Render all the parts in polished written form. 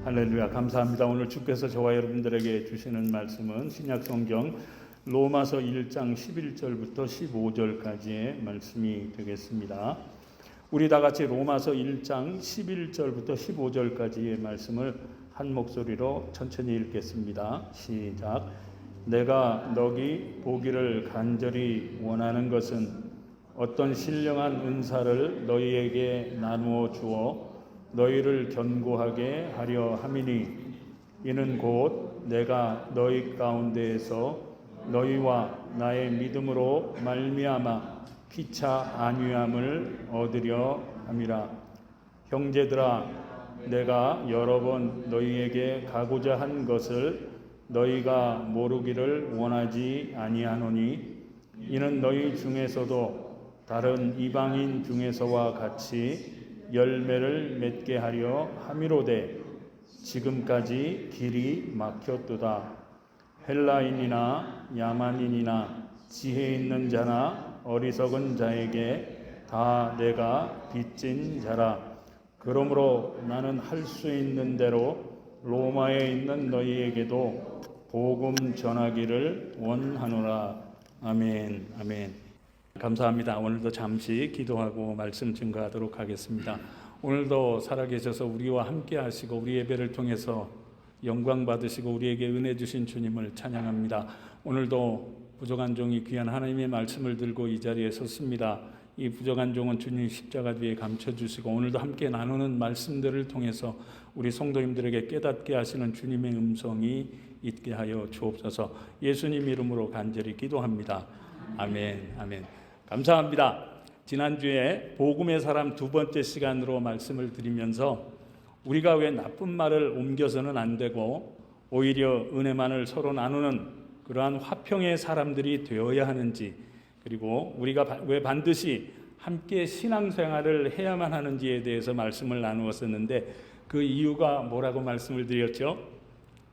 할렐루야, 감사합니다. 오늘 주께서 저와 여러분들에게 주시는 말씀은 신약성경 로마서 1장 11절부터 15절까지의 말씀이 되겠습니다. 우리 다 같이 로마서 1장 11절부터 15절까지의 말씀을 한 목소리로 천천히 읽겠습니다. 시작. 내가 너희 보기를 간절히 원하는 것은 어떤 신령한 은사를 너희에게 나누어 주어 너희를 견고하게 하려 함이니 이는 곧 내가 너희 가운데에서 너희와 나의 믿음으로 말미암아 피차 안위함을 얻으려 함이라. 형제들아, 내가 여러 번 너희에게 가고자 한 것을 너희가 모르기를 원하지 아니하노니 이는 너희 중에서도 다른 이방인 중에서와 같이 열매를 맺게 하려 함이로되 지금까지 길이 막혔도다. 헬라인이나 야만인이나 지혜 있는 자나 어리석은 자에게 다 내가 빚진 자라. 그러므로 나는 할 수 있는 대로 로마에 있는 너희에게도 복음 전하기를 원하노라. 아멘. 아멘. 감사합니다. 오늘도 잠시 기도하고 말씀 증거하도록 하겠습니다. 오늘도 살아계셔서 우리와 함께 하시고 우리 예배를 통해서 영광 받으시고 우리에게 은혜 주신 주님을 찬양합니다. 오늘도 부족한 종이 귀한 하나님의 말씀을 들고 이 자리에 섰습니다. 이 부족한 종은 주님 십자가 뒤에 감춰주시고 오늘도 함께 나누는 말씀들을 통해서 우리 성도님들에게 깨닫게 하시는 주님의 음성이 있게 하여 주옵소서. 예수님 이름으로 간절히 기도합니다. 아멘. 아멘. 감사합니다. 지난주에 복음의 사람 두 번째 시간으로 말씀을 드리면서 우리가 왜 나쁜 말을 옮겨서는 안 되고 오히려 은혜만을 서로 나누는 그러한 화평의 사람들이 되어야 하는지, 그리고 우리가 왜 반드시 함께 신앙생활을 해야만 하는지에 대해서 말씀을 나누었었는데 그 이유가 뭐라고 말씀을 드렸죠?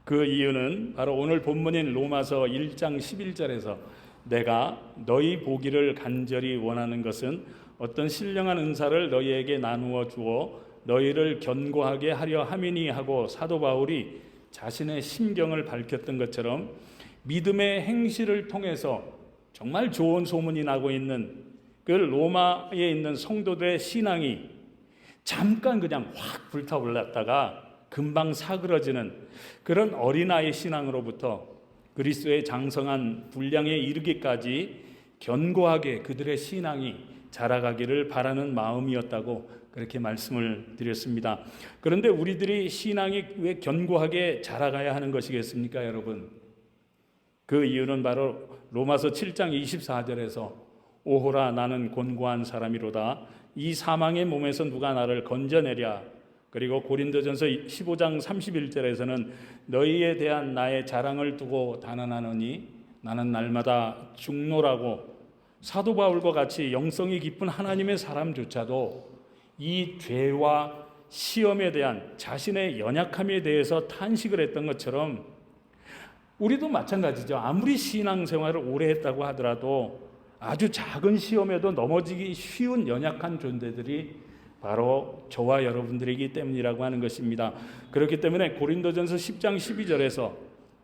그 이유는 바로 오늘 본문인 로마서 1장 11절에서 내가 너희 보기를 간절히 원하는 것은 어떤 신령한 은사를 너희에게 나누어 주어 너희를 견고하게 하려 함이니 하고 사도 바울이 자신의 심경을 밝혔던 것처럼 믿음의 행실을 통해서 정말 좋은 소문이 나고 있는 그 로마에 있는 성도들의 신앙이 잠깐 그냥 확 불타올랐다가 금방 사그러지는 그런 어린아이 신앙으로부터 그리스도의 장성한 분량에 이르기까지 견고하게 그들의 신앙이 자라가기를 바라는 마음이었다고 그렇게 말씀을 드렸습니다. 그런데 우리들이 신앙이 왜 견고하게 자라가야 하는 것이겠습니까, 여러분? 그 이유는 바로 로마서 7장 24절에서 오호라 나는 곤고한 사람이로다. 이 사망의 몸에서 누가 나를 건져내랴. 그리고 고린도전서 15장 31절에서는 너희에 대한 나의 자랑을 두고 단언하노니 나는 날마다 죽노라고 사도 바울과 같이 영성이 깊은 하나님의 사람조차도 이 죄와 시험에 대한 자신의 연약함에 대해서 탄식을 했던 것처럼 우리도 마찬가지죠. 아무리 신앙생활을 오래 했다고 하더라도 아주 작은 시험에도 넘어지기 쉬운 연약한 존재들이 바로 저와 여러분들이기 때문이라고 하는 것입니다. 그렇기 때문에 고린도전서 10장 12절에서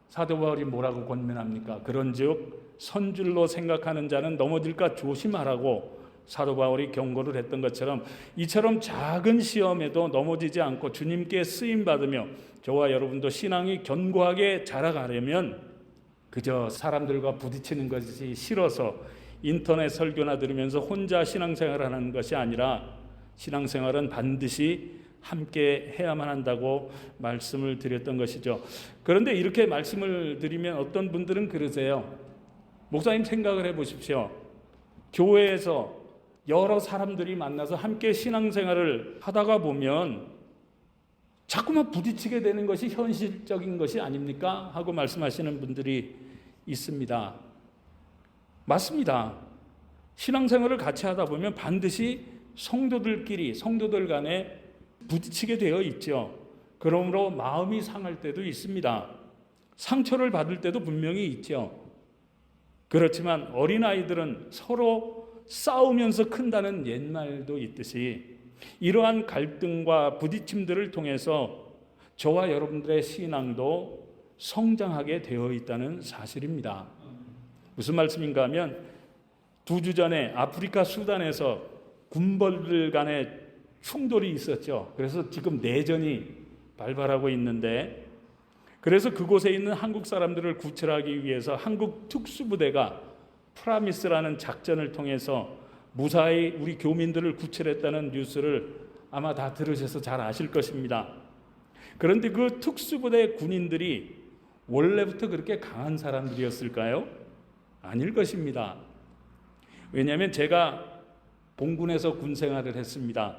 사도 바울이 뭐라고 권면합니까? 그런즉 선줄로 생각하는 자는 넘어질까 조심하라고 사도 바울이 경고를 했던 것처럼 이처럼 작은 시험에도 넘어지지 않고 주님께 쓰임받으며 저와 여러분도 신앙이 견고하게 자라가려면 그저 사람들과 부딪히는 것이 싫어서 인터넷 설교나 들으면서 혼자 신앙생활을 하는 것이 아니라 신앙생활은 반드시 함께 해야만 한다고 말씀을 드렸던 것이죠. 그런데 이렇게 말씀을 드리면 어떤 분들은 그러세요. 목사님, 생각을 해보십시오. 교회에서 여러 사람들이 만나서 함께 신앙생활을 하다가 보면 자꾸만 부딪히게 되는 것이 현실적인 것이 아닙니까? 하고 말씀하시는 분들이 있습니다. 맞습니다. 신앙생활을 같이 하다 보면 반드시 성도들끼리, 성도들 간에 부딪히게 되어 있죠. 그러므로 마음이 상할 때도 있습니다. 상처를 받을 때도 분명히 있죠. 그렇지만 어린아이들은 서로 싸우면서 큰다는 옛말도 있듯이 이러한 갈등과 부딪힘들을 통해서 저와 여러분들의 신앙도 성장하게 되어 있다는 사실입니다. 무슨 말씀인가 하면 2주 전에 아프리카 수단에서 군벌들 간의 충돌이 있었죠. 그래서 지금 내전이 발발하고 있는데, 그래서 그곳에 있는 한국 사람들을 구출하기 위해서 한국 특수부대가 프라미스라는 작전을 통해서 무사히 우리 교민들을 구출했다는 뉴스를 아마 다 들으셔서 잘 아실 것입니다. 그런데 그 특수부대 군인들이 원래부터 그렇게 강한 사람들이었을까요? 아닐 것입니다. 왜냐하면 제가 공군에서 군생활을 했습니다.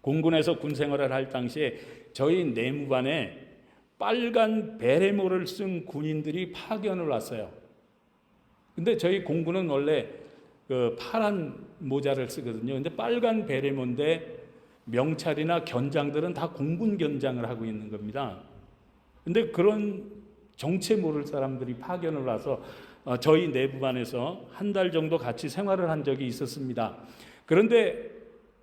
공군에서 군생활을 할 당시에 저희 내무반에 빨간 베레모를 쓴 군인들이 파견을 왔어요. 근데 저희 공군은 원래 그 파란 모자를 쓰거든요. 근데 빨간 베레모인데 명찰이나 견장들은 다 공군 견장을 하고 있는 겁니다. 근데 그런 정체 모를 사람들이 파견을 와서 저희 내부반에서 한 달 정도 같이 생활을 한 적이 있었습니다. 그런데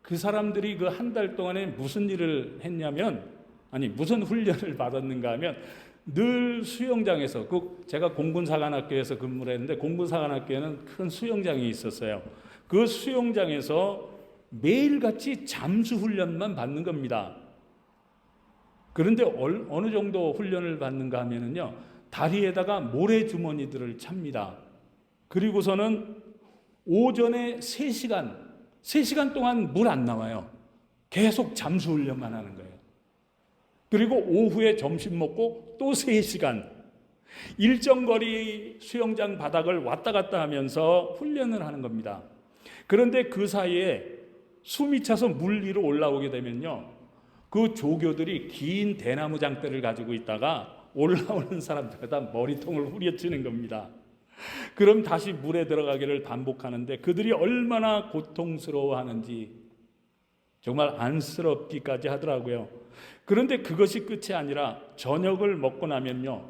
그 사람들이 그 한 달 동안에 무슨 일을 했냐면, 무슨 훈련을 받았는가 하면, 늘 수영장에서, 제가 공군사관학교에서 근무를 했는데 공군사관학교에는 큰 수영장이 있었어요. 그 수영장에서 매일같이 잠수 훈련만 받는 겁니다. 그런데 어느 정도 훈련을 받는가 하면은요, 다리에다가 모래주머니들을 찹니다. 그리고서는 오전에 3시간 동안 물 안 나와요. 계속 잠수 훈련만 하는 거예요. 그리고 오후에 점심 먹고 또 3시간 일정 거리 수영장 바닥을 왔다 갔다 하면서 훈련을 하는 겁니다. 그런데 그 사이에 숨이 차서 물 위로 올라오게 되면요, 그 조교들이 긴 대나무 장대를 가지고 있다가 올라오는 사람들마다 머리통을 후려치는 겁니다. 그럼 다시 물에 들어가기를 반복하는데 그들이 얼마나 고통스러워하는지 정말 안쓰럽기까지 하더라고요. 그런데 그것이 끝이 아니라 저녁을 먹고 나면요,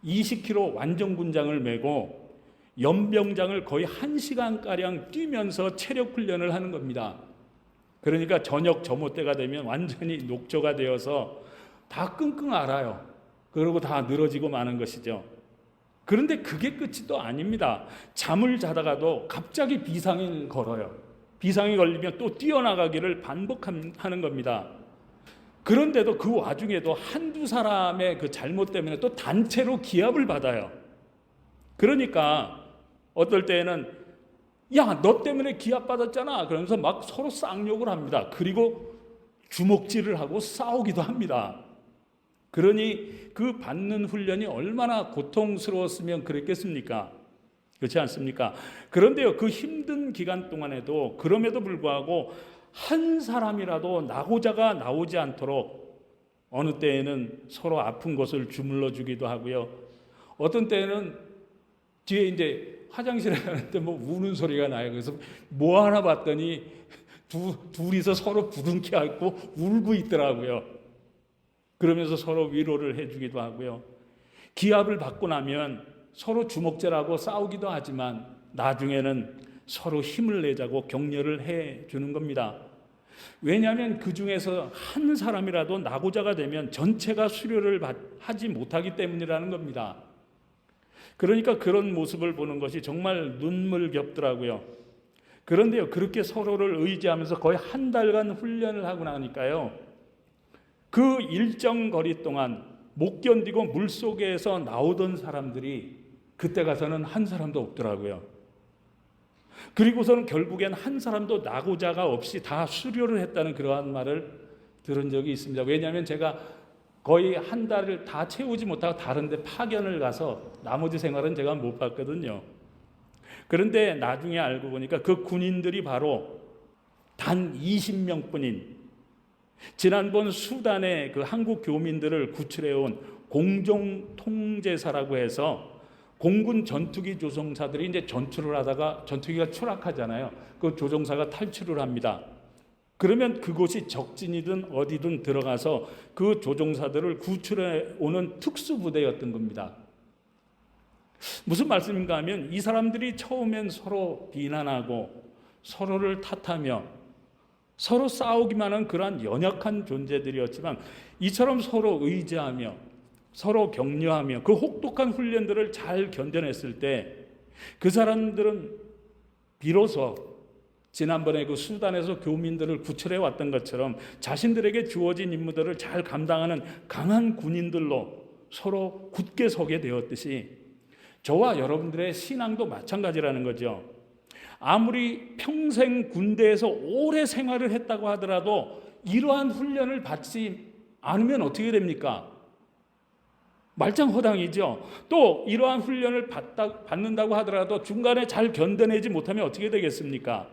20km 완전군장을 메고 연병장을 거의 1시간가량 뛰면서 체력 훈련을 하는 겁니다. 그러니까 저녁 점호 때가 되면 완전히 녹초가 되어서 다 끙끙 앓아요. 그리고 다 늘어지고 마는 것이죠. 그런데 그게 끝이 또 아닙니다. 잠을 자다가도 갑자기 비상이 걸어요. 비상이 걸리면 또 뛰어나가기를 반복하는 겁니다. 그런데도 그 와중에도 한두 사람의 그 잘못 때문에 또 단체로 기합을 받아요. 그러니까 어떨 때에는 야, 너 때문에 기합받았잖아 그러면서 막 서로 쌍욕을 합니다. 그리고 주먹질을 하고 싸우기도 합니다. 그러니 그 받는 훈련이 얼마나 고통스러웠으면 그랬겠습니까? 그렇지 않습니까? 그런데요, 그 힘든 기간 동안에도 그럼에도 불구하고 한 사람이라도 낙오자가 나오지 않도록 어느 때에는 서로 아픈 곳을 주물러 주기도 하고요. 어떤 때는 뒤에 이제 화장실에 가는데 뭐 우는 소리가 나요. 그래서 뭐 하나 봤더니 둘이서 서로 부둥켜 안고 울고 있더라고요. 그러면서 서로 위로를 해주기도 하고요. 기합을 받고 나면 서로 주먹질하고 싸우기도 하지만 나중에는 서로 힘을 내자고 격려를 해주는 겁니다. 왜냐하면 그 중에서 한 사람이라도 낙오자가 되면 전체가 수료를 하지 못하기 때문이라는 겁니다. 그러니까 그런 모습을 보는 것이 정말 눈물겹더라고요. 그런데요, 그렇게 서로를 의지하면서 거의 한 달간 훈련을 하고 나니까요, 그 일정 거리 동안 못 견디고 물속에서 나오던 사람들이 그때 가서는 한 사람도 없더라고요. 그리고서는 결국엔 한 사람도 낙오자가 없이 다 수료를 했다는 그러한 말을 들은 적이 있습니다. 왜냐하면 제가 거의 한 달을 다 채우지 못하고 다른 데 파견을 가서 나머지 생활은 제가 못 봤거든요. 그런데 나중에 알고 보니까 그 군인들이 바로 단 20명뿐인 지난번 수단의 그 한국 교민들을 구출해온 공정통제사라고 해서 공군 전투기 조종사들이 이제 전투를 하다가 전투기가 추락하잖아요. 그 조종사가 탈출을 합니다. 그러면 그곳이 적진이든 어디든 들어가서 그 조종사들을 구출해 오는 특수부대였던 겁니다. 무슨 말씀인가 하면 이 사람들이 처음엔 서로 비난하고 서로를 탓하며 서로 싸우기만 한 그러한 연약한 존재들이었지만 이처럼 서로 의지하며 서로 격려하며 그 혹독한 훈련들을 잘 견뎌냈을 때 그 사람들은 비로소 지난번에 그 수단에서 교민들을 구출해 왔던 것처럼 자신들에게 주어진 임무들을 잘 감당하는 강한 군인들로 서로 굳게 서게 되었듯이 저와 여러분들의 신앙도 마찬가지라는 거죠. 아무리 평생 군대에서 오래 생활을 했다고 하더라도 이러한 훈련을 받지 않으면 어떻게 됩니까? 말짱허당이죠. 또 이러한 훈련을 받는다고 하더라도 중간에 잘 견뎌내지 못하면 어떻게 되겠습니까?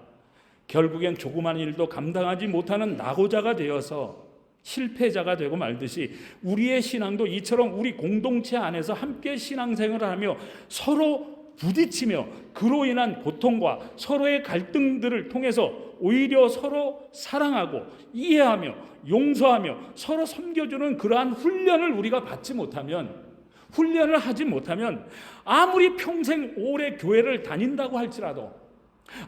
결국엔 조그만 일도 감당하지 못하는 낙오자가 되어서 실패자가 되고 말듯이 우리의 신앙도 이처럼 우리 공동체 안에서 함께 신앙생활을 하며 서로 부딪히며 그로 인한 고통과 서로의 갈등들을 통해서 오히려 서로 사랑하고 이해하며 용서하며 서로 섬겨주는 그러한 훈련을 우리가 받지 못하면, 훈련을 하지 못하면 아무리 평생 오래 교회를 다닌다고 할지라도,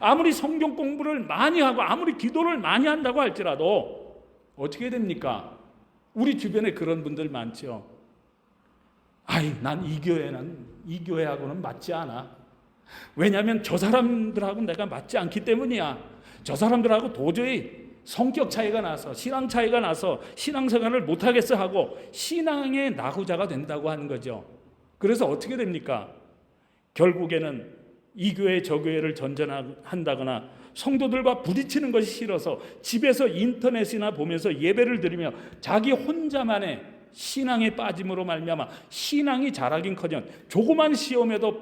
아무리 성경 공부를 많이 하고 아무리 기도를 많이 한다고 할지라도 어떻게 됩니까? 우리 주변에 그런 분들 많죠. 난 이 교회하고는 맞지 않아. 왜냐하면 저 사람들하고 내가 맞지 않기 때문이야. 저 사람들하고 도저히 성격 차이가 나서 신앙 차이가 나서 신앙생활을 못하겠어 하고 신앙의 낙오자가 된다고 하는 거죠. 그래서 어떻게 됩니까? 결국에는 이 교회 저 교회를 전전한다거나 성도들과 부딪히는 것이 싫어서 집에서 인터넷이나 보면서 예배를 드리며 자기 혼자만의 신앙에 빠짐으로 말미암아 신앙이 자라긴커녕 조그만 시험에도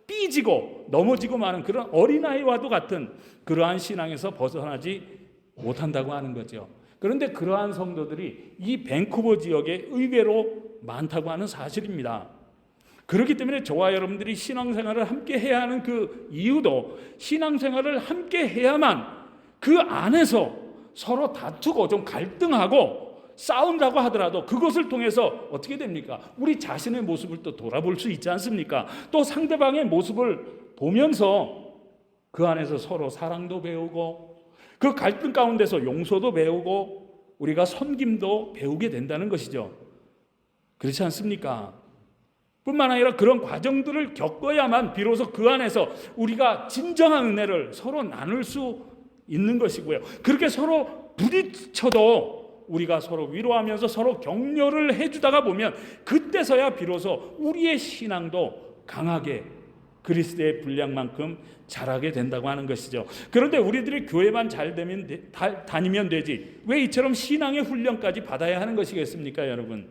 삐지고 넘어지고 마는 그런 어린아이와도 같은 그러한 신앙에서 벗어나지 못한다고 하는 거죠. 그런데 그러한 성도들이 이 밴쿠버 지역에 의외로 많다고 하는 사실입니다. 그렇기 때문에 저와 여러분들이 신앙생활을 함께 해야 하는 그 이유도 신앙생활을 함께 해야만 그 안에서 서로 다투고 좀 갈등하고 싸운다고 하더라도 그것을 통해서 어떻게 됩니까? 우리 자신의 모습을 또 돌아볼 수 있지 않습니까? 또 상대방의 모습을 보면서 그 안에서 서로 사랑도 배우고 그 갈등 가운데서 용서도 배우고 우리가 섬김도 배우게 된다는 것이죠. 그렇지 않습니까? 뿐만 아니라 그런 과정들을 겪어야만 비로소 그 안에서 우리가 진정한 은혜를 서로 나눌 수 있는 것이고요. 그렇게 서로 부딪혀도 우리가 서로 위로하면서 서로 격려를 해주다가 보면 그때서야 비로소 우리의 신앙도 강하게 그리스도의 분량만큼 자라게 된다고 하는 것이죠. 그런데 우리들이 교회만 잘 다니면 되지 왜 이처럼 신앙의 훈련까지 받아야 하는 것이겠습니까, 여러분?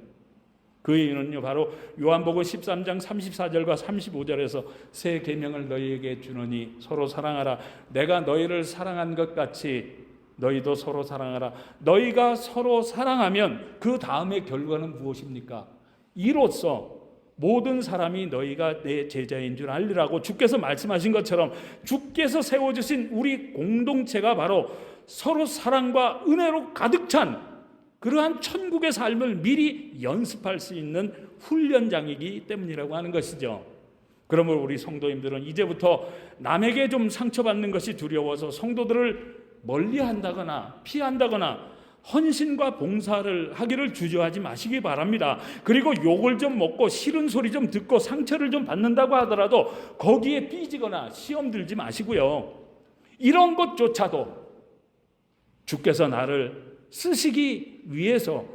그 이유는요, 바로 요한복음 13장 34절과 35절에서 새 계명을 너희에게 주노니 서로 사랑하라. 내가 너희를 사랑한 것 같이 너희도 서로 사랑하라. 너희가 서로 사랑하면 그 다음의 결과는 무엇입니까? 이로써 모든 사람이 너희가 내 제자인 줄 알리라고 주께서 말씀하신 것처럼 주께서 세워주신 우리 공동체가 바로 서로 사랑과 은혜로 가득 찬 그러한 천국의 삶을 미리 연습할 수 있는 훈련장이기 때문이라고 하는 것이죠. 그러므로 우리 성도님들은 이제부터 남에게 좀 상처받는 것이 두려워서 성도들을 멀리한다거나 피한다거나 헌신과 봉사를 하기를 주저하지 마시기 바랍니다. 그리고 욕을 좀 먹고 싫은 소리 좀 듣고 상처를 좀 받는다고 하더라도 거기에 삐지거나 시험 들지 마시고요. 이런 것조차도 주께서 나를 쓰시기 위해서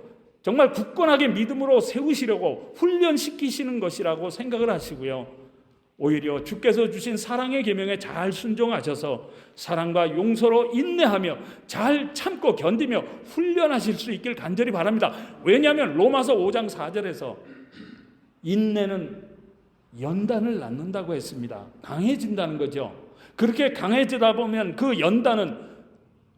정말 굳건하게 믿음으로 세우시려고 훈련시키시는 것이라고 생각을 하시고요. 오히려 주께서 주신 사랑의 계명에 잘 순종하셔서 사랑과 용서로 인내하며 잘 참고 견디며 훈련하실 수 있길 간절히 바랍니다. 왜냐하면 로마서 5장 4절에서 인내는 연단을 낳는다고 했습니다. 강해진다는 거죠. 그렇게 강해지다 보면 그 연단은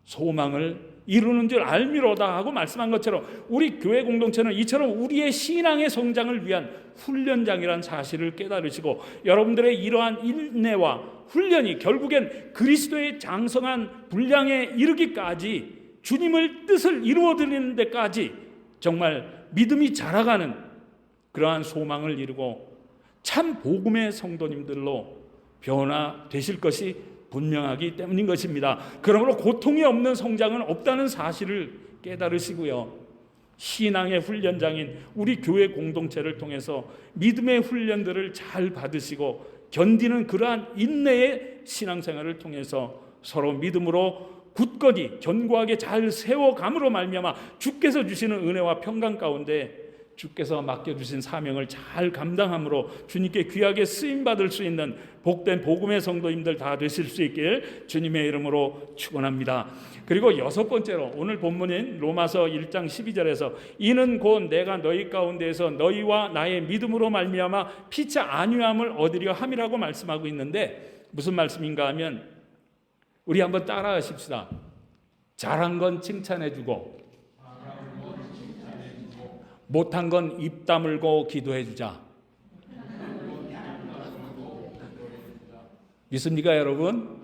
소망을 이루는 줄 알미로다 하고 말씀한 것처럼 우리 교회 공동체는 이처럼 우리의 신앙의 성장을 위한 훈련장이라는 사실을 깨달으시고 여러분들의 이러한 인내와 훈련이 결국엔 그리스도의 장성한 분량에 이르기까지 주님을 뜻을 이루어드리는 데까지 정말 믿음이 자라가는 그러한 소망을 이루고 참 복음의 성도님들로 변화되실 것이 분명하기 때문인 것입니다. 그러므로 고통이 없는 성장은 없다는 사실을 깨달으시고요. 신앙의 훈련장인 우리 교회 공동체를 통해서 믿음의 훈련들을 잘 받으시고 견디는 그러한 인내의 신앙생활을 통해서 서로 믿음으로 굳건히 견고하게 잘 세워감으로 말미암아 주께서 주시는 은혜와 평강 가운데 주께서 맡겨주신 사명을 잘 감당함으로 주님께 귀하게 쓰임받을 수 있는 복된 복음의 성도님들 다 되실 수 있길 주님의 이름으로 축원합니다. 그리고 여섯 번째로 오늘 본문인 로마서 1장 12절에서 이는 곧 내가 너희 가운데에서 너희와 나의 믿음으로 말미암아 피차 안위함을 얻으려 함이라고 말씀하고 있는데 무슨 말씀인가 하면 우리 한번 따라하십시다. 잘한 건 칭찬해주고 못한 건 입 다물고 기도해주자. 믿습니까 여러분?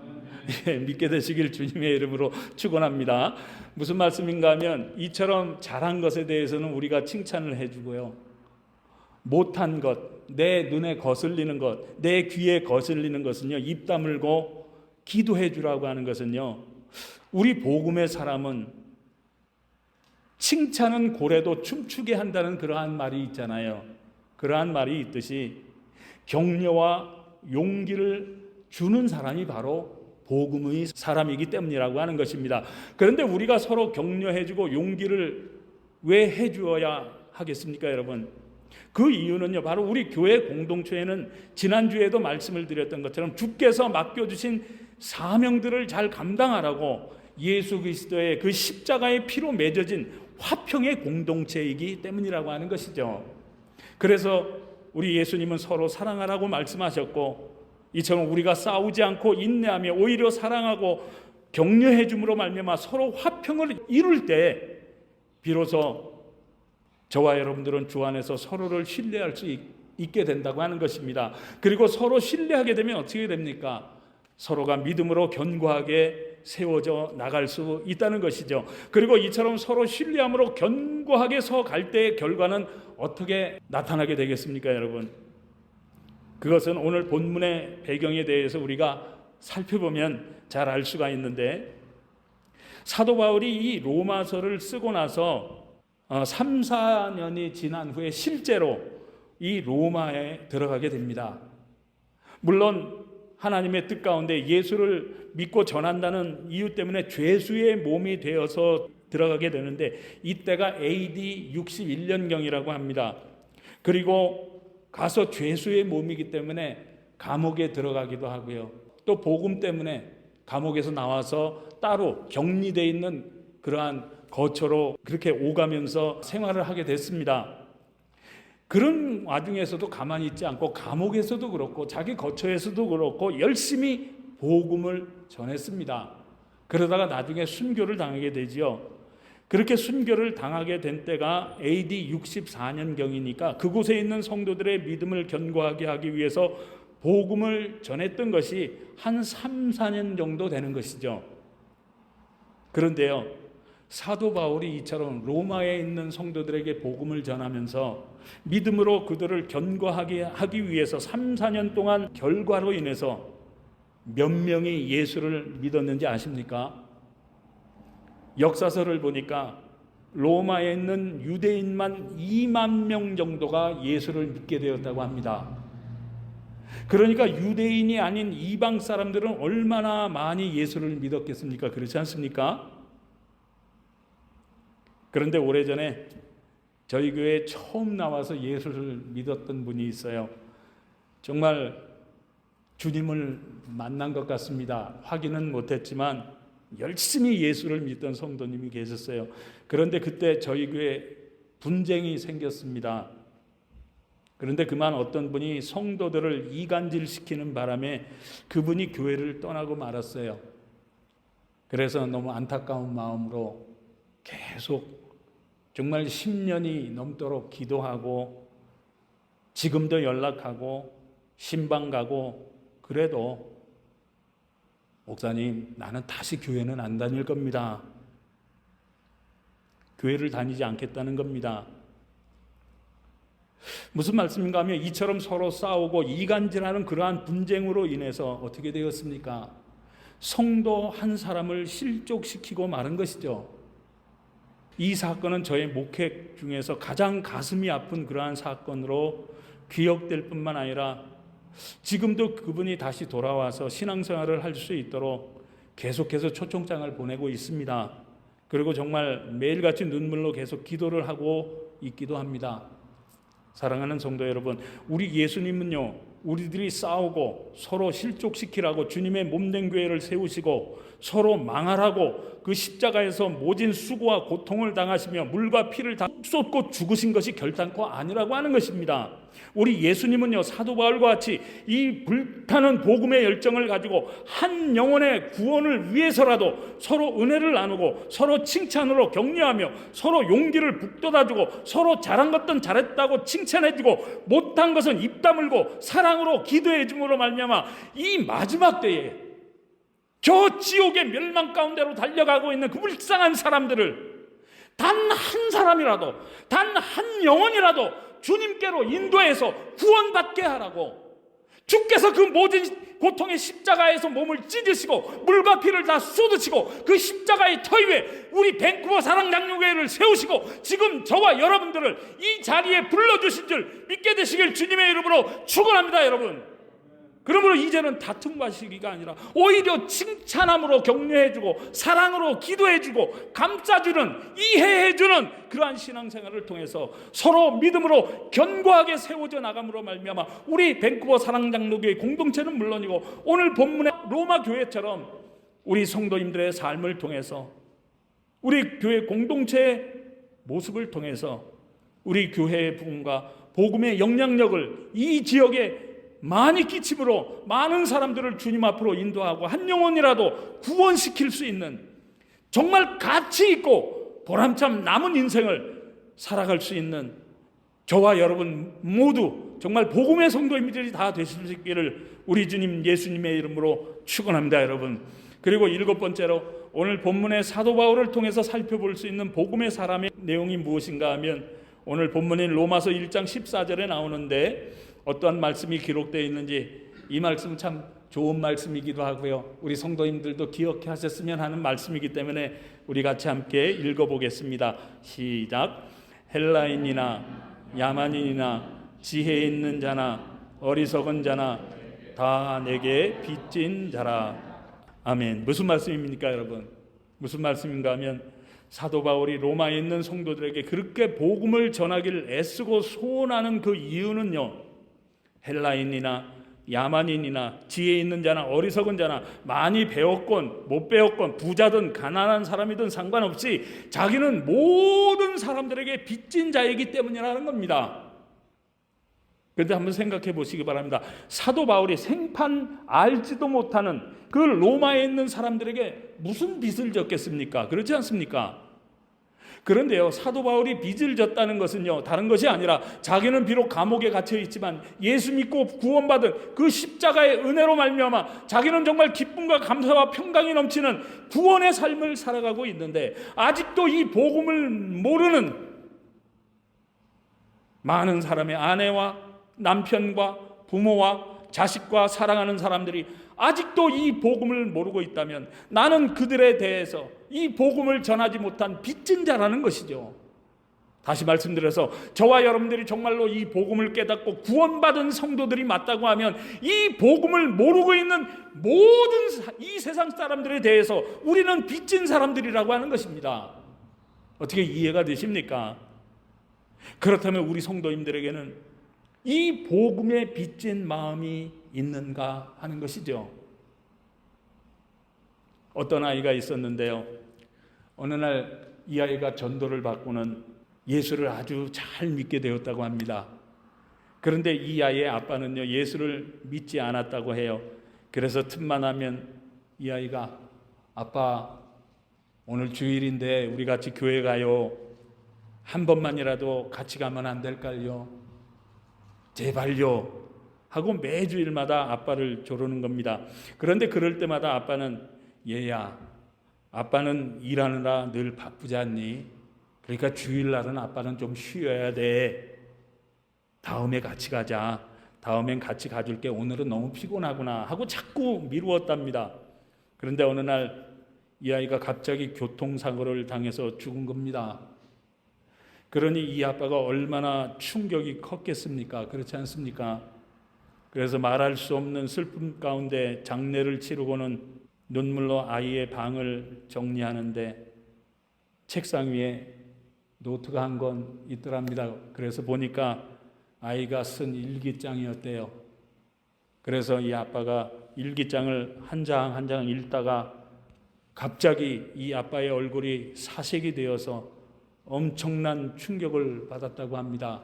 예, 믿게 되시길 주님의 이름으로 축원합니다. 무슨 말씀인가 하면 이처럼 잘한 것에 대해서는 우리가 칭찬을 해주고요. 못한 것, 내 눈에 거슬리는 것, 내 귀에 거슬리는 것은요, 입 다물고 기도해 주라고 하는 것은요, 우리 복음의 사람은 칭찬은 고래도 춤추게 한다는 그러한 말이 있잖아요. 그러한 말이 있듯이 격려와 용기를 주는 사람이 바로 복음의 사람이기 때문이라고 하는 것입니다. 그런데 우리가 서로 격려해주고 용기를 왜 해주어야 하겠습니까, 여러분? 그 이유는요, 바로 우리 교회 공동체에는 지난주에도 말씀을 드렸던 것처럼 주께서 맡겨주신 사명들을 잘 감당하라고 예수 그리스도의 그 십자가의 피로 맺어진 화평의 공동체이기 때문이라고 하는 것이죠. 그래서 우리 예수님은 서로 사랑하라고 말씀하셨고 이처럼 우리가 싸우지 않고 인내하며 오히려 사랑하고 격려해 줌으로 말미암아 서로 화평을 이룰 때 비로소 저와 여러분들은 주 안에서 서로를 신뢰할 수 있게 된다고 하는 것입니다. 그리고 서로 신뢰하게 되면 어떻게 됩니까? 서로가 믿음으로 견고하게 세워져 나갈 수 있다는 것이죠. 그리고 이처럼 서로 신뢰함으로 견고하게 서 갈 때의 결과는 어떻게 나타나게 되겠습니까, 여러분? 그것은 오늘 본문의 배경에 대해서 우리가 살펴보면 잘 알 수가 있는데 사도 바울이 이 로마서를 쓰고 나서 3, 4년이 지난 후에 실제로 이 로마에 들어가게 됩니다. 물론 하나님의 뜻 가운데 예수를 믿고 전한다는 이유 때문에 죄수의 몸이 되어서 들어가게 되는데 이때가 AD 61년경이라고 합니다. 그리고 가서 죄수의 몸이기 때문에 감옥에 들어가기도 하고요. 또 복음 때문에 감옥에서 나와서 따로 격리되어 있는 그러한 거처로 그렇게 오가면서 생활을 하게 됐습니다. 그런 와중에서도 가만히 있지 않고 감옥에서도 그렇고 자기 거처에서도 그렇고 열심히 복음을 전했습니다. 그러다가 나중에 순교를 당하게 되지요. 그렇게 순교를 당하게 된 때가 AD 64년경이니까 그곳에 있는 성도들의 믿음을 견고하게 하기 위해서 복음을 전했던 것이 한 3, 4년 정도 되는 것이죠. 그런데요, 사도 바울이 이처럼 로마에 있는 성도들에게 복음을 전하면서 믿음으로 그들을 견고하게 하기 위해서 3, 4년 동안 결과로 인해서 몇 명이 예수를 믿었는지 아십니까? 역사서를 보니까 로마에 있는 유대인만 2만 명 정도가 예수를 믿게 되었다고 합니다. 그러니까 유대인이 아닌 이방 사람들은 얼마나 많이 예수를 믿었겠습니까? 그렇지 않습니까? 그런데 오래전에 저희 교회에 처음 나와서 예수를 믿었던 분이 있어요. 정말 주님을 만난 것 같습니다. 확인은 못했지만 열심히 예수를 믿던 성도님이 계셨어요. 그런데 그때 저희 교회에 분쟁이 생겼습니다. 그런데 그만 어떤 분이 성도들을 이간질시키는 바람에 그분이 교회를 떠나고 말았어요. 그래서 너무 안타까운 마음으로 계속 정말 10년이 넘도록 기도하고 지금도 연락하고 신방 가고 그래도 목사님, 나는 다시 교회는 안 다닐 겁니다. 교회를 다니지 않겠다는 겁니다. 무슨 말씀인가 하면 이처럼 서로 싸우고 이간질하는 그러한 분쟁으로 인해서 어떻게 되었습니까? 성도 한 사람을 실족시키고 마는 것이죠. 이 사건은 저의 목회 중에서 가장 가슴이 아픈 그러한 사건으로 기억될 뿐만 아니라 지금도 그분이 다시 돌아와서 신앙생활을 할 수 있도록 계속해서 초청장을 보내고 있습니다. 그리고 정말 매일같이 눈물로 계속 기도를 하고 있기도 합니다. 사랑하는 성도 여러분, 우리 예수님은요, 우리들이 싸우고 서로 실족시키라고 주님의 몸된 교회를 세우시고 서로 망하라고 그 십자가에서 모진 수고와 고통을 당하시며 물과 피를 다 쏟고 죽으신 것이 결단코 아니라고 하는 것입니다. 우리 예수님은요, 사도 바울과 같이 이 불타는 복음의 열정을 가지고 한 영혼의 구원을 위해서라도 서로 은혜를 나누고 서로 칭찬으로 격려하며 서로 용기를 북돋아주고 서로 잘한 것은 잘했다고 칭찬해주고 못한 것은 입 다물고 사랑으로 기도해줌으로 말미암아 이 마지막 때에 저 지옥의 멸망 가운데로 달려가고 있는 그 불쌍한 사람들을 단 한 사람이라도, 단 한 영혼이라도 주님께로 인도해서 구원받게 하라고, 주께서 그 모든 고통의 십자가에서 몸을 찢으시고 물과 피를 다 쏟으시고 그 십자가의 터 위에 우리 밴쿠버 사랑장로교회를 세우시고 지금 저와 여러분들을 이 자리에 불러주신 줄 믿게 되시길 주님의 이름으로 축원합니다. 여러분, 그러므로 이제는 다툼과 시기가 아니라 오히려 칭찬함으로 격려해주고 사랑으로 기도해주고 감싸주는, 이해해주는 그러한 신앙생활을 통해서 서로 믿음으로 견고하게 세워져 나감으로 말미암아 우리 밴쿠버 사랑장로교회 공동체는 물론이고 오늘 본문의 로마 교회처럼 우리 성도님들의 삶을 통해서 우리 교회 공동체의 모습을 통해서 우리 교회의 부흥과 복음의 영향력을 이 지역에 많이 끼침으로 많은 사람들을 주님 앞으로 인도하고 한 영혼이라도 구원시킬 수 있는 정말 가치 있고 보람참 남은 인생을 살아갈 수 있는 저와 여러분 모두 정말 복음의 성도님들이 다 되실 수 있기를 우리 주님 예수님의 이름으로 축원합니다. 여러분, 그리고 7번째로 오늘 본문의 사도 바울을 통해서 살펴볼 수 있는 복음의 사람의 내용이 무엇인가 하면 오늘 본문인 로마서 1장 14절에 나오는데 어떠한 말씀이 기록되어 있는지 이 말씀은 참 좋은 말씀이기도 하고요, 우리 성도님들도 기억해 하셨으면 하는 말씀이기 때문에 우리 같이 함께 읽어보겠습니다. 시작. 헬라인이나 야만인이나 지혜 있는 자나 어리석은 자나 다 내게 빚진 자라. 아멘. 무슨 말씀입니까 여러분? 무슨 말씀인가 하면 사도 바울이 로마에 있는 성도들에게 그렇게 복음을 전하기를 애쓰고 소원하는 그 이유는요, 헬라인이나 야만인이나 지혜 있는 자나 어리석은 자나 많이 배웠건 못 배웠건 부자든 가난한 사람이든 상관없이 자기는 모든 사람들에게 빚진 자이기 때문이라는 겁니다. 그런데 한번 생각해 보시기 바랍니다. 사도 바울이 생판 알지도 못하는 그 로마에 있는 사람들에게 무슨 빚을 졌겠습니까? 그렇지 않습니까? 그런데요, 사도 바울이 빚을 졌다는 것은요, 다른 것이 아니라 자기는 비록 감옥에 갇혀 있지만 예수 믿고 구원받은 그 십자가의 은혜로 말미암아 자기는 정말 기쁨과 감사와 평강이 넘치는 구원의 삶을 살아가고 있는데 아직도 이 복음을 모르는 많은 사람의 아내와 남편과 부모와 자식과 사랑하는 사람들이 아직도 이 복음을 모르고 있다면 나는 그들에 대해서 이 복음을 전하지 못한 빚진 자라는 것이죠. 다시 말씀드려서 저와 여러분들이 정말로 이 복음을 깨닫고 구원받은 성도들이 맞다고 하면 이 복음을 모르고 있는 모든 이 세상 사람들에 대해서 우리는 빚진 사람들이라고 하는 것입니다. 어떻게 이해가 되십니까? 그렇다면 우리 성도님들에게는 이 복음에 빚진 마음이 있는가 하는 것이죠. 어떤 아이가 있었는데요, 어느 날 이 아이가 전도를 받고는 예수를 아주 잘 믿게 되었다고 합니다. 그런데 이 아이의 아빠는요, 예수를 믿지 않았다고 해요. 그래서 틈만 하면 이 아이가 아빠 오늘 주일인데 우리 같이 교회 가요. 한 번만이라도 같이 가면 안 될까요? 제발요 하고 매주일마다 아빠를 조르는 겁니다. 그런데 그럴 때마다 아빠는 얘야, 아빠는 일하느라 늘 바쁘지 않니? 그러니까 주일날은 아빠는 좀 쉬어야 돼. 다음에 같이 가자. 다음엔 같이 가줄게. 오늘은 너무 피곤하구나 하고 자꾸 미루었답니다. 그런데 어느 날 이 아이가 갑자기 교통사고를 당해서 죽은 겁니다. 그러니 이 아빠가 얼마나 충격이 컸겠습니까? 그렇지 않습니까? 그래서 말할 수 없는 슬픔 가운데 장례를 치르고는 눈물로 아이의 방을 정리하는데 책상 위에 노트가 한 권 있더랍니다. 그래서 보니까 아이가 쓴 일기장이었대요. 그래서 이 아빠가 일기장을 한 장 한 장 읽다가 갑자기 이 아빠의 얼굴이 사색이 되어서 엄청난 충격을 받았다고 합니다.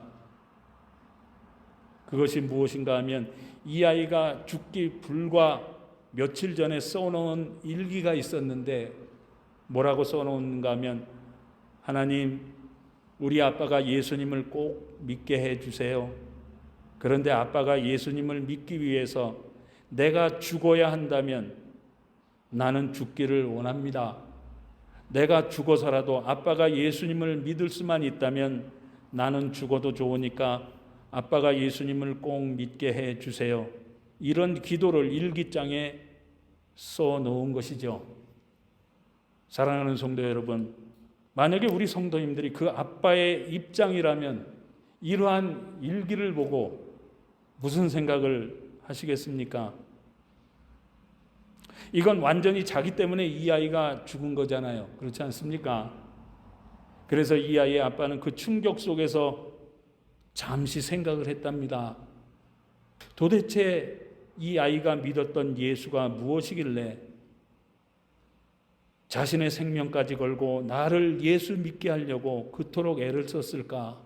그것이 무엇인가 하면 이 아이가 죽기 불과 며칠 전에 써놓은 일기가 있었는데 뭐라고 써놓은가 하면 하나님, 우리 아빠가 예수님을 꼭 믿게 해주세요. 그런데 아빠가 예수님을 믿기 위해서 내가 죽어야 한다면 나는 죽기를 원합니다. 내가 죽어서라도 아빠가 예수님을 믿을 수만 있다면 나는 죽어도 좋으니까 아빠가 예수님을 꼭 믿게 해주세요. 이런 기도를 일기장에 써놓은 것이죠. 사랑하는 성도 여러분, 만약에 우리 성도님들이 그 아빠의 입장이라면 이러한 일기를 보고 무슨 생각을 하시겠습니까? 이건 완전히 자기 때문에 이 아이가 죽은 거잖아요. 그렇지 않습니까? 그래서 이 아이의 아빠는 그 충격 속에서 잠시 생각을 했답니다. 도대체 이 아이가 믿었던 예수가 무엇이길래 자신의 생명까지 걸고 나를 예수 믿게 하려고 그토록 애를 썼을까?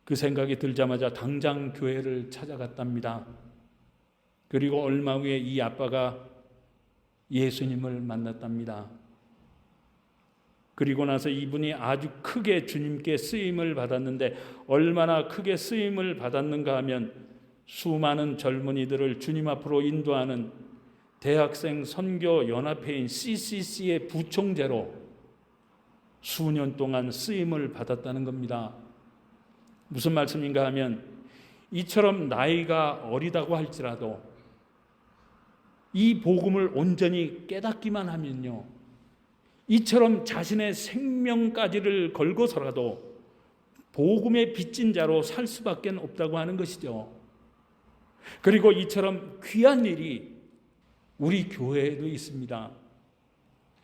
그 생각이 들자마자 당장 교회를 찾아갔답니다. 그리고 얼마 후에 이 아빠가 예수님을 만났답니다. 그리고 나서 이분이 아주 크게 주님께 쓰임을 받았는데 얼마나 크게 쓰임을 받았는가 하면 수많은 젊은이들을 주님 앞으로 인도하는 대학생 선교 연합회인 CCC의 부총재로 수년 동안 쓰임을 받았다는 겁니다. 무슨 말씀인가 하면 이처럼 나이가 어리다고 할지라도 이 복음을 온전히 깨닫기만 하면요, 이처럼 자신의 생명까지를 걸고서라도 복음의 빚진 자로 살 수밖에 없다고 하는 것이죠. 그리고 이처럼 귀한 일이 우리 교회에도 있습니다.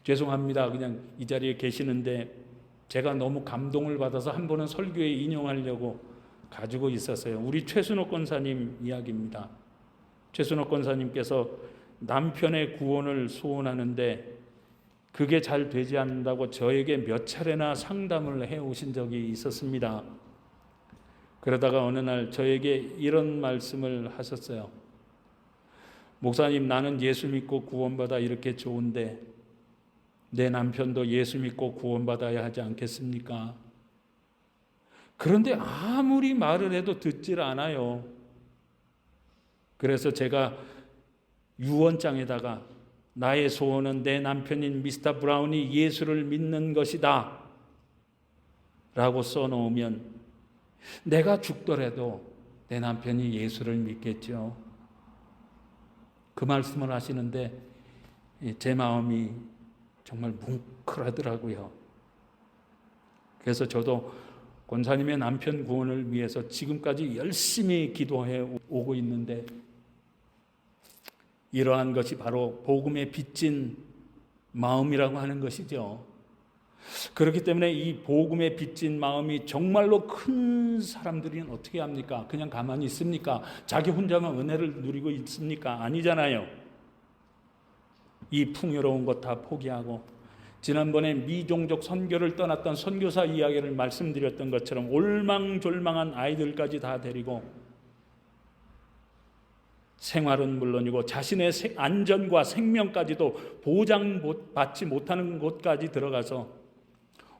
죄송합니다. 그냥 이 자리에 계시는데 제가 너무 감동을 받아서 한 번은 설교에 인용하려고 가지고 있었어요. 우리 최순옥 권사님 이야기입니다. 최순옥 권사님께서 남편의 구원을 소원하는데 그게 잘 되지 않는다고 저에게 몇 차례나 상담을 해오신 적이 있었습니다. 그러다가 어느 날 저에게 이런 말씀을 하셨어요. 목사님, 나는 예수 믿고 구원받아 이렇게 좋은데 내 남편도 예수 믿고 구원받아야 하지 않겠습니까? 그런데 아무리 말을 해도 듣질 않아요. 그래서 제가 유언장에다가 나의 소원은 내 남편인 미스터 브라운이 예수를 믿는 것이다 라고 써놓으면 내가 죽더라도 내 남편이 예수를 믿겠죠. 그 말씀을 하시는데 제 마음이 정말 뭉클하더라고요. 그래서 저도 권사님의 남편 구원을 위해서 지금까지 열심히 기도해 오고 있는데 이러한 것이 바로 복음에 빚진 마음이라고 하는 것이죠. 그렇기 때문에 이 복음에 빚진 마음이 정말로 큰 사람들은 어떻게 합니까? 그냥 가만히 있습니까? 자기 혼자만 은혜를 누리고 있습니까? 아니잖아요. 이 풍요로운 것 다 포기하고 지난번에 미종족 선교를 떠났던 선교사 이야기를 말씀드렸던 것처럼 올망졸망한 아이들까지 다 데리고 생활은 물론이고 자신의 안전과 생명까지도 보장받지 못하는 곳까지 들어가서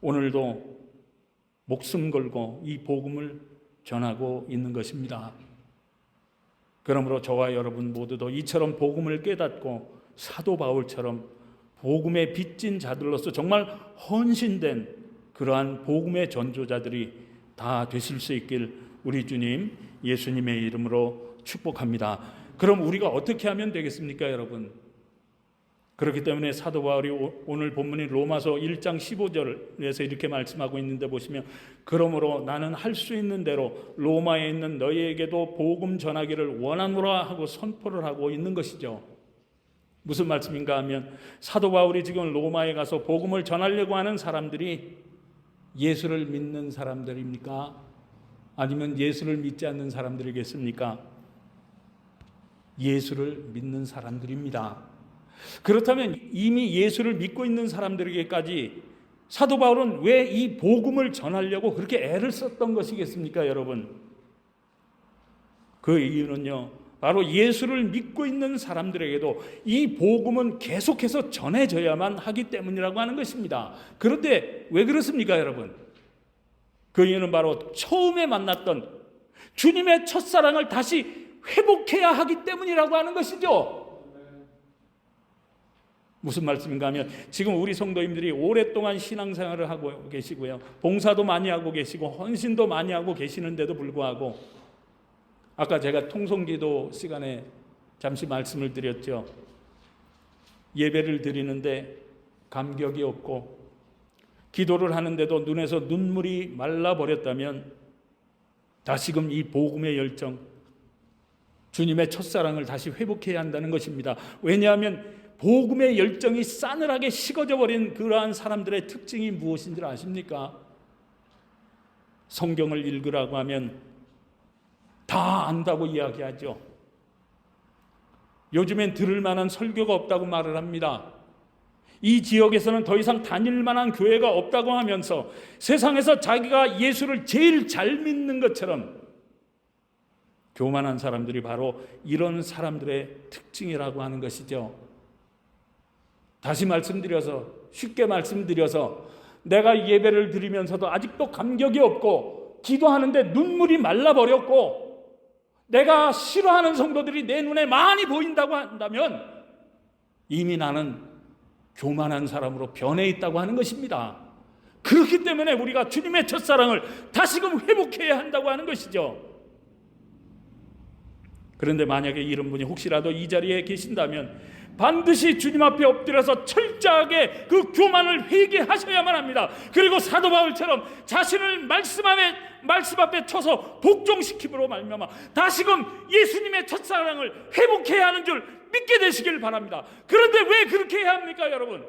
오늘도 목숨 걸고 이 복음을 전하고 있는 것입니다. 그러므로 저와 여러분 모두도 이처럼 복음을 깨닫고 사도 바울처럼 복음에 빚진 자들로서 정말 헌신된 그러한 복음의 전조자들이 다 되실 수 있길 우리 주님 예수님의 이름으로 축복합니다. 그럼 우리가 어떻게 하면 되겠습니까, 여러분? 그렇기 때문에 사도 바울이 오늘 본문인 로마서 1장 15절에서 이렇게 말씀하고 있는데 보시면, 그러므로 나는 할 수 있는 대로 로마에 있는 너희에게도 복음 전하기를 원하노라 하고 선포를 하고 있는 것이죠. 무슨 말씀인가 하면, 사도 바울이 지금 로마에 가서 복음을 전하려고 하는 사람들이 예수를 믿는 사람들입니까? 아니면 예수를 믿지 않는 사람들이겠습니까? 예수를 믿는 사람들입니다. 그렇다면 이미 예수를 믿고 있는 사람들에게까지 사도 바울은 왜 이 복음을 전하려고 그렇게 애를 썼던 것이겠습니까, 여러분? 그 이유는요, 바로 예수를 믿고 있는 사람들에게도 이 복음은 계속해서 전해져야만 하기 때문이라고 하는 것입니다. 그런데 왜 그렇습니까, 여러분? 그 이유는 바로 처음에 만났던 주님의 첫사랑을 다시 회복해야 하기 때문이라고 하는 것이죠. 무슨 말씀인가 하면, 지금 우리 성도님들이 오랫동안 신앙생활을 하고 계시고요, 봉사도 많이 하고 계시고 헌신도 많이 하고 계시는데도 불구하고, 아까 제가 통성기도 시간에 잠시 말씀을 드렸죠. 예배를 드리는데 감격이 없고 기도를 하는데도 눈에서 눈물이 말라버렸다면 다시금 이 복음의 열정, 주님의 첫사랑을 다시 회복해야 한다는 것입니다. 왜냐하면 복음의 열정이 싸늘하게 식어져 버린 그러한 사람들의 특징이 무엇인지 아십니까? 성경을 읽으라고 하면 다 안다고 이야기하죠. 요즘엔 들을 만한 설교가 없다고 말을 합니다. 이 지역에서는 더 이상 다닐 만한 교회가 없다고 하면서 세상에서 자기가 예수를 제일 잘 믿는 것처럼 교만한 사람들이 바로 이런 사람들의 특징이라고 하는 것이죠. 다시 말씀드려서, 쉽게 말씀드려서, 내가 예배를 드리면서도 아직도 감격이 없고 기도하는데 눈물이 말라버렸고 내가 싫어하는 성도들이 내 눈에 많이 보인다고 한다면 이미 나는 교만한 사람으로 변해 있다고 하는 것입니다. 그렇기 때문에 우리가 주님의 첫사랑을 다시금 회복해야 한다고 하는 것이죠. 그런데 만약에 이런 분이 혹시라도 이 자리에 계신다면 반드시 주님 앞에 엎드려서 철저하게 그 교만을 회개하셔야만 합니다. 그리고 사도 바울처럼 자신을 말씀 앞에 쳐서 복종시킴으로 말미암아 다시금 예수님의 첫사랑을 회복해야 하는 줄 믿게 되시길 바랍니다. 그런데 왜 그렇게 해야 합니까, 여러분?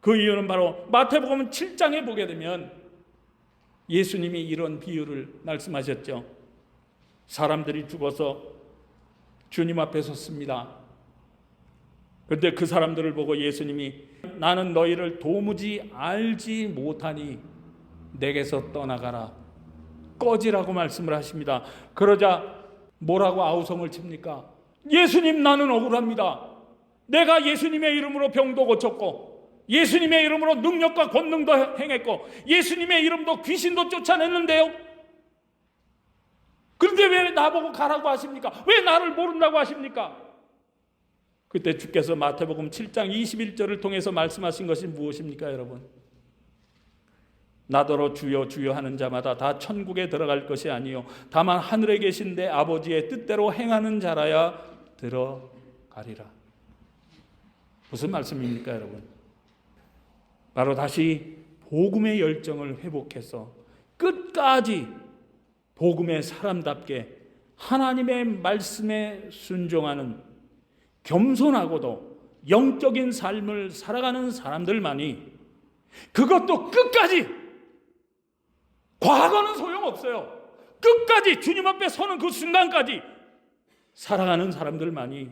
그 이유는 바로 마태복음 7장에 보게 되면 예수님이 이런 비유를 말씀하셨죠. 사람들이 죽어서 주님 앞에 섰습니다. 그런데 그 사람들을 보고 예수님이 나는 너희를 도무지 알지 못하니 내게서 떠나가라, 꺼지라고 말씀을 하십니다. 그러자 뭐라고 아우성을 칩니까? 예수님, 나는 억울합니다. 내가 예수님의 이름으로 병도 고쳤고 예수님의 이름으로 능력과 권능도 행했고 예수님의 이름도 귀신도 쫓아냈는데요, 그런데 왜 나보고 가라고 하십니까? 왜 나를 모른다고 하십니까? 그때 주께서 마태복음 7장 21절을 통해서 말씀하신 것이 무엇입니까, 여러분? 나더러 주여 주여 하는 자마다 다 천국에 들어갈 것이 아니요 다만 하늘에 계신 내 아버지의 뜻대로 행하는 자라야 들어가리라. 무슨 말씀입니까, 여러분? 바로 다시 복음의 열정을 회복해서 끝까지 복음의 사람답게 하나님의 말씀에 순종하는 겸손하고도 영적인 삶을 살아가는 사람들만이, 그것도 끝까지, 과거는 소용없어요, 끝까지 주님 앞에 서는 그 순간까지 살아가는 사람들만이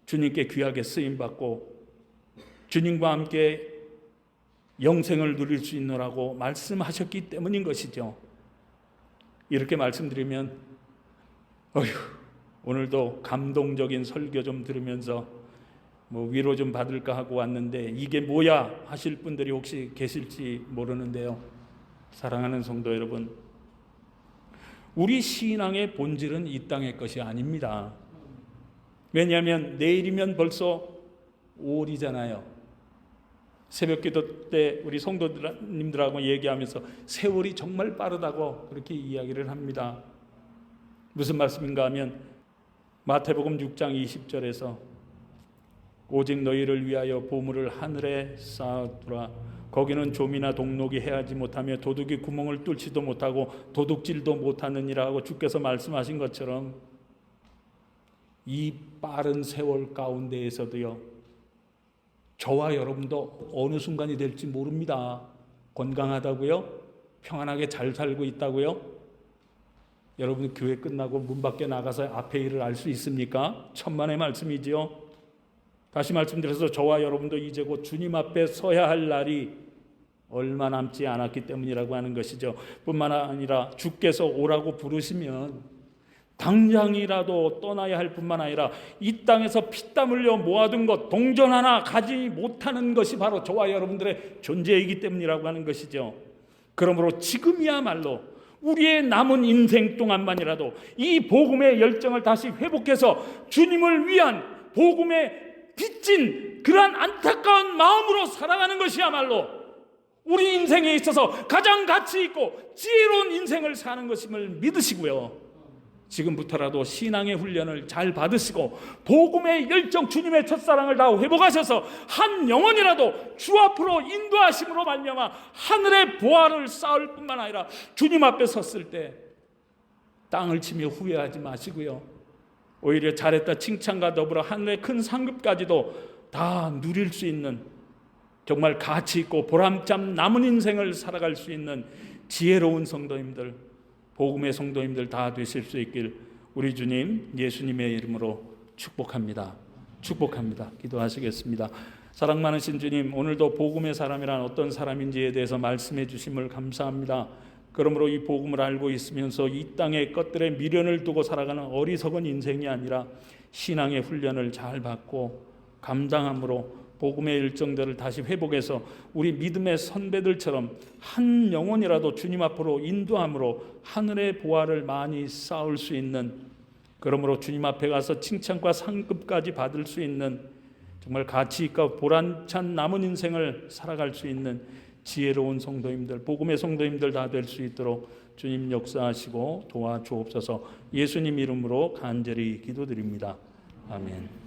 주님께 귀하게 쓰임받고 주님과 함께 영생을 누릴 수 있노라고 말씀하셨기 때문인 것이죠. 이렇게 말씀드리면 오늘도 감동적인 설교 좀 들으면서 위로 좀 받을까 하고 왔는데 이게 뭐야 하실 분들이 혹시 계실지 모르는데요. 사랑하는 성도 여러분, 우리 신앙의 본질은 이 땅의 것이 아닙니다. 왜냐하면 내일이면 벌써 5월이잖아요. 새벽기도 때 우리 성도님들하고 얘기하면서 세월이 정말 빠르다고 그렇게 이야기를 합니다. 무슨 말씀인가 하면 마태복음 6장 20절에서 오직 너희를 위하여 보물을 하늘에 쌓아두라. 거기는 좀이나 동록이 해하지 못하며 도둑이 구멍을 뚫지도 못하고 도둑질도 못하느니라 하고 주께서 말씀하신 것처럼 이 빠른 세월 가운데에서도요, 저와 여러분도 어느 순간이 될지 모릅니다. 건강하다고요? 평안하게 잘 살고 있다고요? 여러분 교회 끝나고 문 밖에 나가서 앞에 일을 알 수 있습니까? 천만의 말씀이지요. 다시 말씀드려서 저와 여러분도 이제 곧 주님 앞에 서야 할 날이 얼마 남지 않았기 때문이라고 하는 것이죠. 뿐만 아니라 주께서 오라고 부르시면 당장이라도 떠나야 할 뿐만 아니라 이 땅에서 피땀 흘려 모아둔 것 동전 하나 가지 못하는 것이 바로 저와 여러분들의 존재이기 때문이라고 하는 것이죠. 그러므로 지금이야말로 우리의 남은 인생 동안만이라도 이 복음의 열정을 다시 회복해서 주님을 위한 복음에 빚진 그러한 안타까운 마음으로 살아가는 것이야말로 우리 인생에 있어서 가장 가치 있고 지혜로운 인생을 사는 것임을 믿으시고요, 지금부터라도 신앙의 훈련을 잘 받으시고 복음의 열정, 주님의 첫사랑을 다 회복하셔서 한 영혼이라도 주 앞으로 인도하심으로 말미암아 하늘의 보화를 쌓을 뿐만 아니라 주님 앞에 섰을 때 땅을 치며 후회하지 마시고요, 오히려 잘했다 칭찬과 더불어 하늘의 큰 상급까지도 다 누릴 수 있는 정말 가치 있고 보람찬 남은 인생을 살아갈 수 있는 지혜로운 성도님들, 복음의 성도님들 다 되실 수 있길 우리 주님 예수님의 이름으로 축복합니다. 축복합니다. 기도하시겠습니다. 사랑 많으신 주님, 오늘도 복음의 사람이란 어떤 사람인지에 대해서 말씀해 주심을 감사합니다. 그러므로 이 복음을 알고 있으면서 이 땅의 것들에 미련을 두고 살아가는 어리석은 인생이 아니라 신앙의 훈련을 잘 받고 감당함으로 복음의 일정들을 다시 회복해서 우리 믿음의 선배들처럼 한 영혼이라도 주님 앞으로 인도함으로 하늘의 보화를 많이 쌓을 수 있는, 그러므로 주님 앞에 가서 칭찬과 상급까지 받을 수 있는 정말 가치 있고 보람찬 남은 인생을 살아갈 수 있는 지혜로운 성도님들, 복음의 성도님들 다 될 수 있도록 주님 역사하시고 도와주옵소서. 예수님 이름으로 간절히 기도드립니다. 아멘.